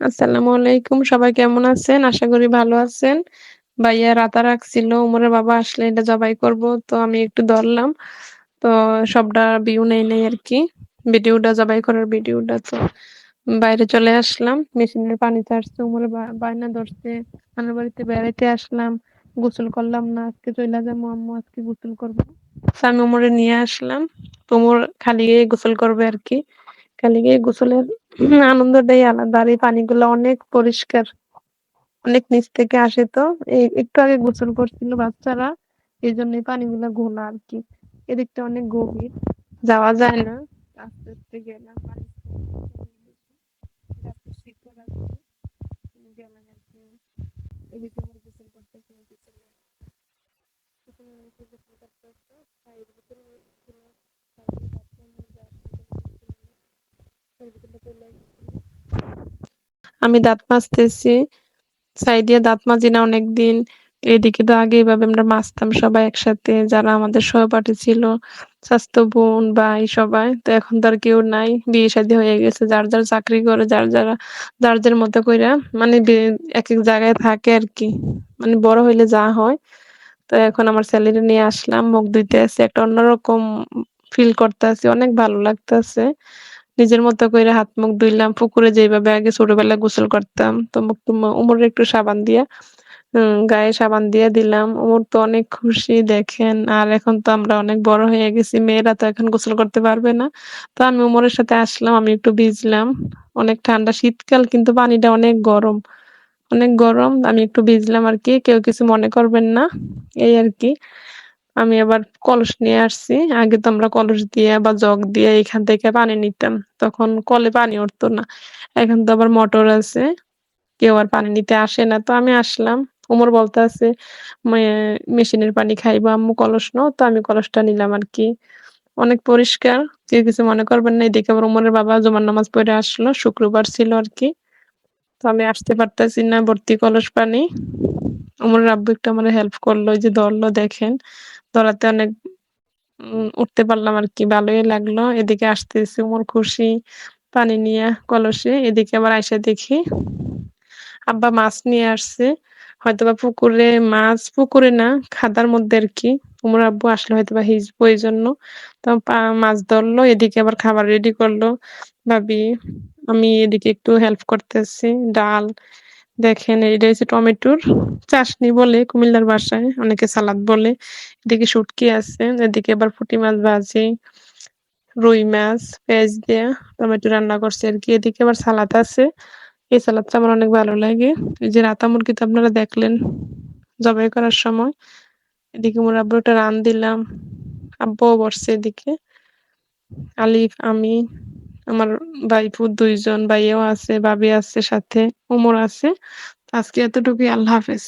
আসসালামু আলাইকুম। সবাই কেমন আছেন? আশা করি ভালো আছেন। ভাইয়া রাতা রাখছিল, উমরের বাবা আসলে এটা জবাই করব। তো আমি একটু ধরলাম। তো সবটা ভিউ নেই নাই আরকি। ভিডিওটা জবাই করার ভিডিওটা তো বাইরে চলে আসলাম। মেশিনের পানি ছাড়ছে, উমরে বায়না ধরছে। নানুর বাড়িতে বেড়াইতে আসলাম। গোসল করলাম না। আজকে চইলা যাবো আম্মু আজকে গোসল করব। তো আমি উমরে নিয়ে আসলাম। তো উমর খালি গায়ে গোসল করবে আরকি। খালি গায়ে গোসলের আনন্দটাই আলাদা। আর এই পানিগুলো অনেক পরিষ্কার। অনেক নিচ থেকে আসে তো। এই একটু আগে গোসল করছিল বাচ্চারা। এজন্য এই পানিগুলা ঘোলা আরকি। এদিকটা অনেক গভীর। যাওয়া যায় না। আস্তে, আস্তে গেলাম। পানি গেলাম আরকি। এদিকে আবার গোসল করতেছি, গোসল করতেছি। পায়ের ভিতরে ছিল, পায়ের বাথরুমে আমি দাঁত মাজতেছি। সাইডিয়া দাঁত মাজি না অনেকদিন। এদিকে তো আগে এভাবে আমরা মাজতাম সবাই একসাথে যারা আমাদের সহপাঠী ছিল। চাচাতো বোন, ভাই সবাই। তো এখন তো আর কেউ নাই। বিয়ে-শাদী হয়ে গেছে। যার, যার চাকরি করে, যার, যার মতো কইরা মানে একেক জায়গায় থাকে আরকি। মানে বড় হইলে যা হয়। তো এখন আমার ছেলেরে নিয়ে আসলাম। মুখ ধুইতে আছি। একটা অন্যরকম ফিল করতাছি। অনেক ভালো লাগতাছে। নিজের মতো কইরা হাত মুখ ধুইলাম। পুকুরে যেভাবে আগে ছোটবেলায় গোসল করতাম। তো উমরের একটু সাবান দিয়া গায়ে সাবান দিয়ে দিলাম। ওমর তো অনেক খুশি দেখেন। আর এখন তো আমরা অনেক বড় হয়ে গেছি। মেয়েরা তো এখন গোসল করতে পারবে না। তো আমি উমরের সাথে আসলাম। আমি একটু ভিজলাম। অনেক ঠান্ডা শীতকাল কিন্তু পানিটা অনেক গরম। অনেক গরম। আমি একটু ভিজলাম আরকি। কেউ কিছু মনে করবেন না। এই আরকি। আমি আবার কলস নিয়ে আসছি। আগে তো আমরা কলস দিয়ে বা জগ দিয়ে এখান থেকে পানি নিতাম। তখন কলে পানি উঠতো না। এখন তো আবার মোটর আছে। কেউ আর পানি নিতে আসে না। তো আমি আসলাম। উমর বলতেছে, মে মেশিনের পানি খাইবো আম্মু কলস নাও। তো আমি কলসটা নিলাম আরকি। অনেক পরিষ্কার। কেউ কিছু মনে করবেন না। এদিকে আবার উমরের বাবা জুমার নামাজ পইড়া আসলো। শুক্রবার ছিল আরকি। তো আমি আসতে পারতেছি না ভর্তি কলস পানি। উমরের আব্বু একটু আমারে হেল্প করলো। ওই যে ধরলো দেখেন। ধরাতে অনেক উঠতে পারলাম আরকি। ভালোই লাগলো। এদিকে আসতেছি উমর খুশি। পানি নিয়া কলসে। এদিকে আবার আইসা দেখি আব্বা মাছ নিয়ে আসছে। হয়তোবা পুকুরে মাছ, পুকুরে না খাদার মধ্যে আরকি। উমর আব্বু আসলে হয়তোবা হিঁচবো এজন্য। তো মাছ ধরলো, এদিকে আবার খাবার রেডি করলো ভাবি। আমি এদিকে একটু হেল্প করতেছি। ডাল দেখেন এইটা হচ্ছে টমেটোর চাশনি বলে কুমিল্লার ভাষায়। অনেকে সালাদ বলে। এদিকে শুটকি আছে। এদিকে আবার পুঁটি মাছ ভাজি, রুই মাছ, পেঁয়াজ দিয়া টমেটো রান্না করছে আরকি। এদিকে আবার সালাদ আছে। এই সালাদটা আমার অনেক ভালো লাগে। এই যে রাতা মুরগি তো আপনারা দেখলেন জবাই করার সময়। এদিকে মোর আব্বুর একটা রান দিলাম। আব্বুও বসছে এদিকে। আলিফ, আমি, আমার ভাইপো ২ জন, ভাইয়াও আছে, ভাবি আছে সাথে, ওমর আছে। আজকে এতটুকুই। আল্লাহ হাফেজ।